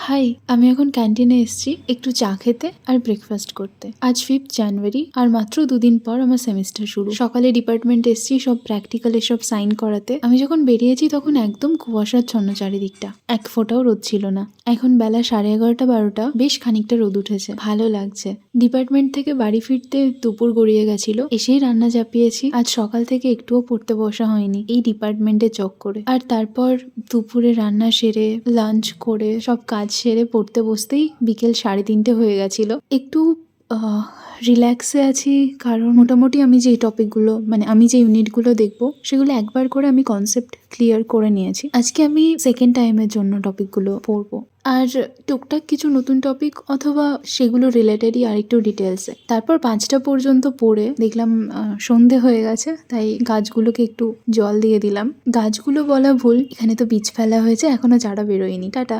High, আমি এখন ক্যান্টিনে এসেছি একটু চা খেতে আর ব্রেকফাস্ট করতে। আজ 5th জানুয়ারি আর মাত্র দুদিন পর আমার সেমিস্টার শুরু। সকালে ডিপার্টমেন্ট এসেছি সব প্র্যাকটিক্যাল এসব সাইন করাতে। আমি যখন বেরিয়েছি তখন একদম কুয়াশাচ্ছন্ন চারিদিকটা, এক ফোঁটাও রোদ ছিল না। এখন বেলা 11:30-12টা, বেশ খানিকটা রোদ উঠেছে, ভালো লাগছে। ডিপার্টমেন্ট থেকে বাড়ি ফিরতে দুপুর গড়িয়ে গেছিল, এসেই রান্না চাপিয়েছি। আজ সকাল থেকে একটুও পড়তে বসা হয়নি এই ডিপার্টমেন্টের চক্করে। আর তারপর দুপুরে রান্না সেরে লাঞ্চ করে সব কাজ সেরে পড়তে বসতেই বিকেল 3:30 হয়ে গেছিল। একটু রিল্যাক্সে আছি, কারণ মোটামুটি আমি যে টপিকগুলো আমি যে ইউনিটগুলো দেখবো সেগুলো একবার করে আমি কনসেপ্ট ক্লিয়ার করে নিয়েছি। আজকে আমি সেকেন্ড টাইমের জন্য টপিকগুলো পড়বো, আর টুকটাক কিছু নতুন টপিক অথবা সেগুলো রিলেটেডই আর একটু ডিটেলসে। তারপর 5টা পর্যন্ত পড়ে দেখলাম সন্ধে হয়ে গেছে, তাই গাছগুলোকে একটু জল দিয়ে দিলাম। গাছগুলো বলা ভুল, এখানে তো বীজ ফেলা হয়েছে, এখনো চারা বেরোয়নি। টাটা।